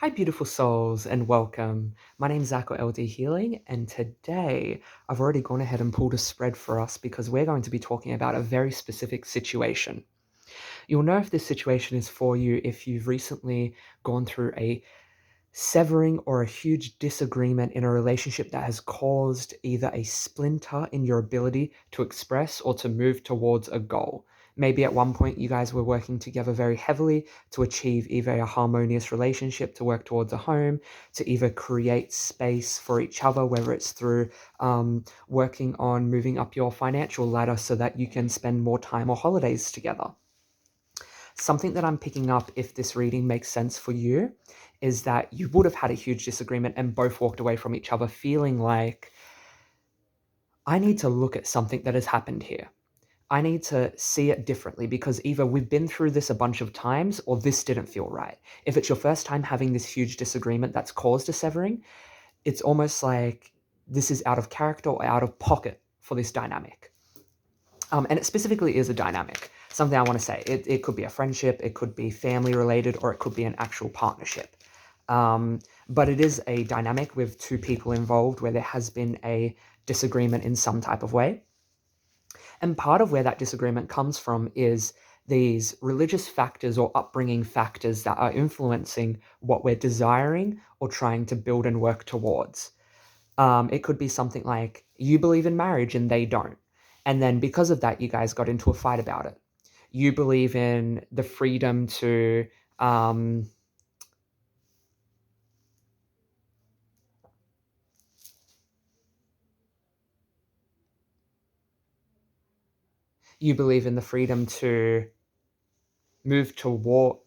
Hi, beautiful souls, and welcome. My name's 𝒲𝑒𝓁𝒈, and today I've already gone ahead and pulled a spread for us because we're going to be talking about a very specific situation. You'll know if this situation is for you if you've recently gone through a severing or a huge disagreement in a relationship that has caused either a splinter in your ability to express or to move towards a goal. Maybe at one point you guys were working together very heavily to achieve either a harmonious relationship, to work towards a home, to either create space for each other, whether it's through working on moving up your financial ladder so that you can spend more time or holidays together. Something that I'm picking up, if this reading makes sense for you, is that you would have had a huge disagreement and both walked away from each other feeling like, I need to look at something that has happened here. I need to see it differently because either we've been through this a bunch of times or this didn't feel right. If it's your first time having this huge disagreement that's caused a severing, it's almost like this is out of character or out of pocket for this dynamic. And it specifically is a dynamic. Something I want to say. It could be a friendship, it could be family related, or it could be an actual partnership. But it is a dynamic with two people involved where there has been a disagreement in some type of way. And part of where that disagreement comes from is these religious factors or upbringing factors that are influencing what we're desiring or trying to build and work towards. It could be something like you believe in marriage and they don't. And then because of that, you guys got into a fight about it. You believe in the freedom to you believe in the freedom to move toward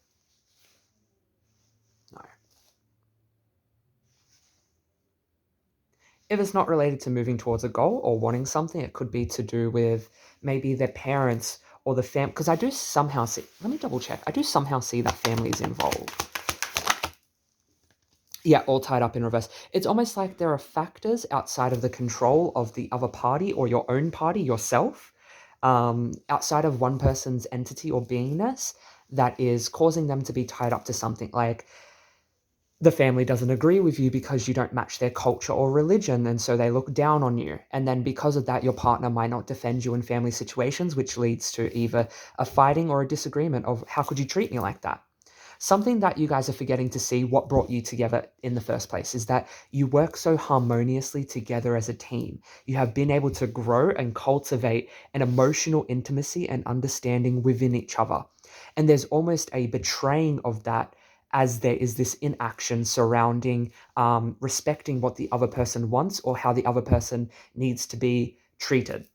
no. If it's not related to moving towards a goal or wanting something, it could be to do with maybe their parents or the fam. Because I do somehow see. Let me double check. I do somehow see that family is involved. Yeah, all tied up in reverse. It's almost like there are factors outside of the control of the other party or your own party, yourself, outside of one person's entity or beingness that is causing them to be tied up to something like the family doesn't agree with you because you don't match their culture or religion, and so they look down on you. And then because of that, your partner might not defend you in family situations, which leads to either a fighting or a disagreement of how could you treat me like that? Something that you guys are forgetting to see what brought you together in the first place is that you work so harmoniously together as a team. You have been able to grow and cultivate an emotional intimacy and understanding within each other. And there's almost a betraying of that as there is this inaction surrounding respecting what the other person wants or how the other person needs to be treated.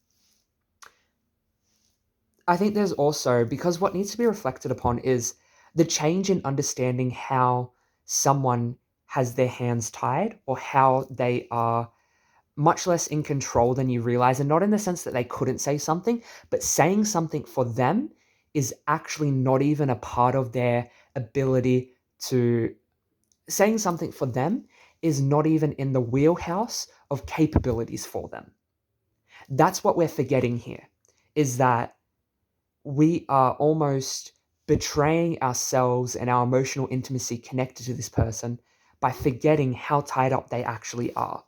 I think there's also, because what needs to be reflected upon is the change in understanding how someone has their hands tied or how they are much less in control than you realize. And not in the sense that they couldn't say something, but saying something for them is actually not even a part of their ability to. Saying something for them is not even in the wheelhouse of capabilities for them. That's what we're forgetting here, is that we are almost betraying ourselves and our emotional intimacy connected to this person by forgetting how tied up they actually are.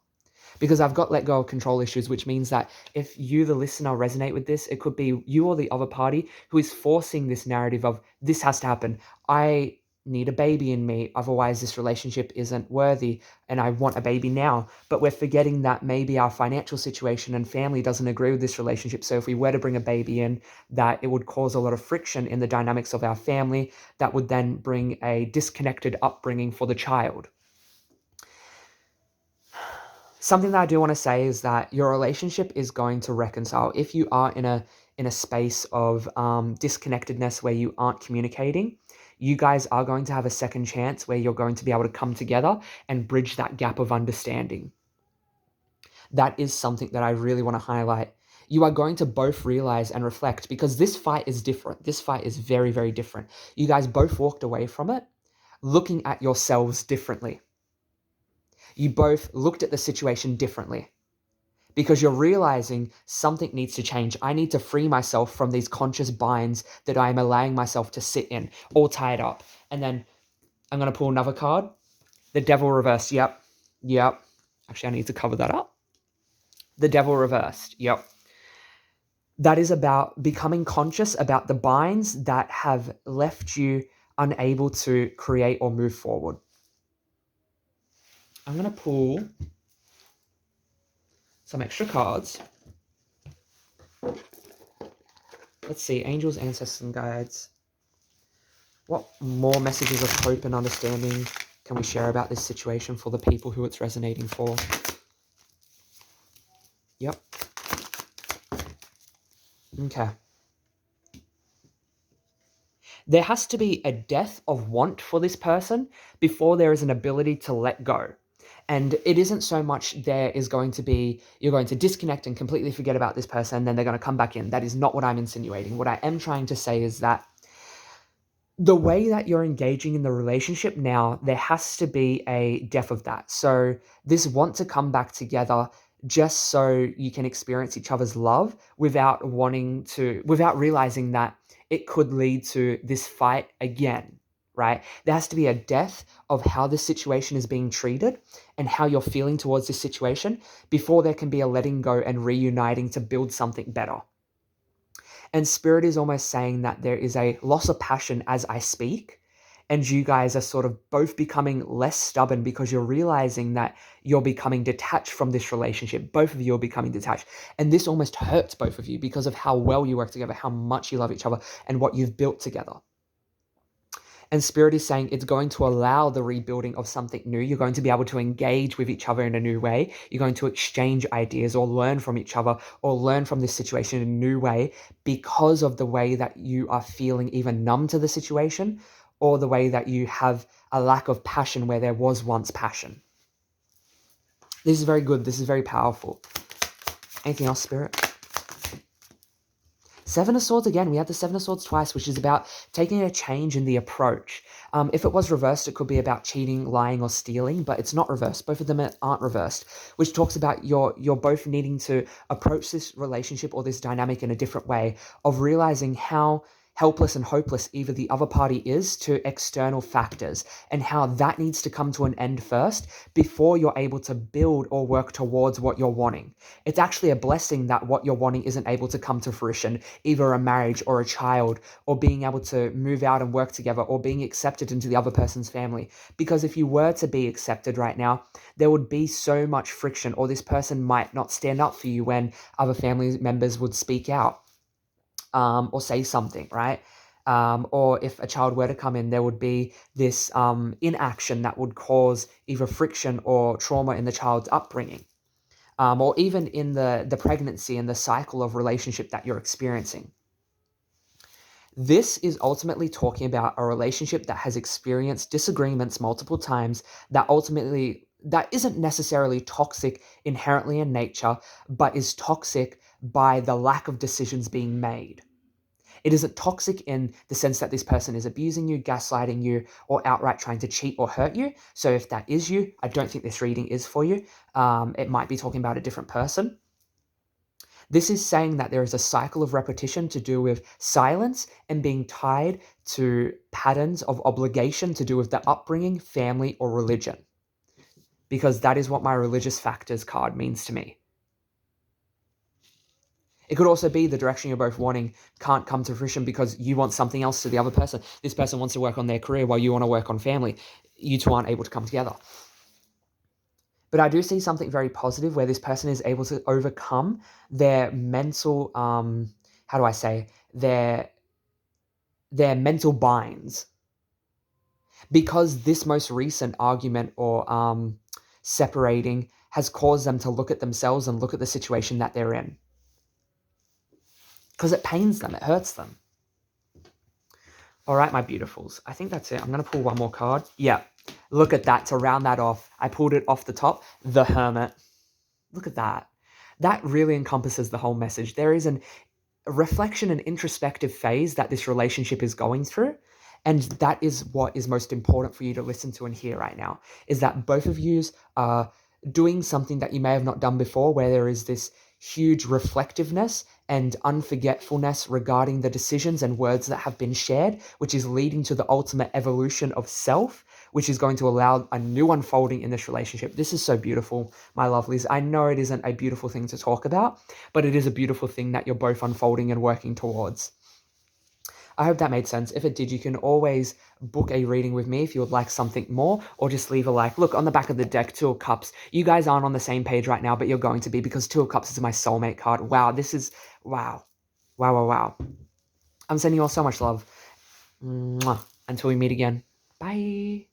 Because I've got let go of control issues, which means that if you, the listener, resonate with this, it could be you or the other party who is forcing this narrative of this has to happen. I need a baby in me, otherwise this relationship isn't worthy, and I want a baby now. But we're forgetting that maybe our financial situation and family doesn't agree with this relationship. So if we were to bring a baby in, that it would cause a lot of friction in the dynamics of our family that would then bring a disconnected upbringing for the child. Something that I do want to say is that your relationship is going to reconcile if you are in a space of disconnectedness where you aren't communicating. You guys are going to have a second chance where you're going to be able to come together and bridge that gap of understanding. That is something that I really want to highlight. You are going to both realize and reflect, because this fight is different. This fight is very, very different. You guys both walked away from it looking at yourselves differently. You both looked at the situation differently, because you're realizing something needs to change. I need to free myself from these conscious binds that I am allowing myself to sit in, all tied up. And then I'm going to pull another card. The devil reversed. Yep. Actually, I need to cover that up. The devil reversed. Yep. That is about becoming conscious about the binds that have left you unable to create or move forward. I'm going to pull some extra cards. Let's see, angels, ancestors, and guides. What more messages of hope and understanding can we share about this situation for the people who it's resonating for? Yep. Okay. There has to be a death of want for this person before there is an ability to let go. And it isn't so much you're going to disconnect and completely forget about this person, and then they're going to come back in. That is not what I'm insinuating. What I am trying to say is that the way that you're engaging in the relationship now, there has to be a death of that. So this want to come back together just so you can experience each other's love without realizing that it could lead to this fight again, right? There has to be a death of how the situation is being treated and how you're feeling towards this situation before there can be a letting go and reuniting to build something better. And Spirit is almost saying that there is a loss of passion as I speak, and you guys are sort of both becoming less stubborn because you're realizing that you're becoming detached from this relationship. Both of you are becoming detached. And this almost hurts both of you because of how well you work together, how much you love each other, and what you've built together. And Spirit is saying it's going to allow the rebuilding of something new. You're going to be able to engage with each other in a new way. You're going to exchange ideas or learn from each other or learn from this situation in a new way because of the way that you are feeling either numb to the situation or the way that you have a lack of passion where there was once passion. This is very good. This is very powerful. Anything else, Spirit? Seven of Swords again. We had the Seven of Swords twice, which is about taking a change in the approach. If it was reversed, it could be about cheating, lying, or stealing, but it's not reversed. Both of them aren't reversed, which talks about you're both needing to approach this relationship or this dynamic in a different way of realizing how helpless and hopeless either the other party is to external factors and how that needs to come to an end first before you're able to build or work towards what you're wanting. It's actually a blessing that what you're wanting isn't able to come to fruition, either a marriage or a child or being able to move out and work together or being accepted into the other person's family. Because if you were to be accepted right now, there would be so much friction, or this person might not stand up for you when other family members would speak out. Or say something, right? Or if a child were to come in, there would be this inaction that would cause either friction or trauma in the child's upbringing, or even in the pregnancy and the cycle of relationship that you're experiencing. This is ultimately talking about a relationship that has experienced disagreements multiple times that isn't necessarily toxic inherently in nature, but is toxic by the lack of decisions being made. It isn't toxic in the sense that this person is abusing you, gaslighting you, or outright trying to cheat or hurt you. So if that is you, I don't think this reading is for you. It might be talking about a different person. This is saying that there is a cycle of repetition to do with silence and being tied to patterns of obligation to do with the upbringing, family, or religion. Because that is what my religious factors card means to me. It could also be the direction you're both wanting can't come to fruition because you want something else to the other person. This person wants to work on their career while you want to work on family. You two aren't able to come together. But I do see something very positive where this person is able to overcome their mental, their mental binds. Because this most recent argument or separating has caused them to look at themselves and look at the situation that they're in. Because it pains them, it hurts them. All right, my beautifuls. I think that's it. I'm going to pull one more card. Yeah, look at that. To round that off, I pulled it off the top. The Hermit. Look at that. That really encompasses the whole message. There is a reflection and introspective phase that this relationship is going through. And that is what is most important for you to listen to and hear right now, is that both of you are doing something that you may have not done before, where there is this huge reflectiveness and unforgetfulness regarding the decisions and words that have been shared, which is leading to the ultimate evolution of self, which is going to allow a new unfolding in this relationship. This is so beautiful, my lovelies. I know it isn't a beautiful thing to talk about, but it is a beautiful thing that you're both unfolding and working towards. I hope that made sense. If it did, you can always book a reading with me if you would like something more, or just leave a like. Look, on the back of the deck, Two of Cups. You guys aren't on the same page right now, but you're going to be, because Two of Cups is my soulmate card. Wow, this is, wow. Wow, wow, wow. I'm sending you all so much love. Mwah. Until we meet again. Bye.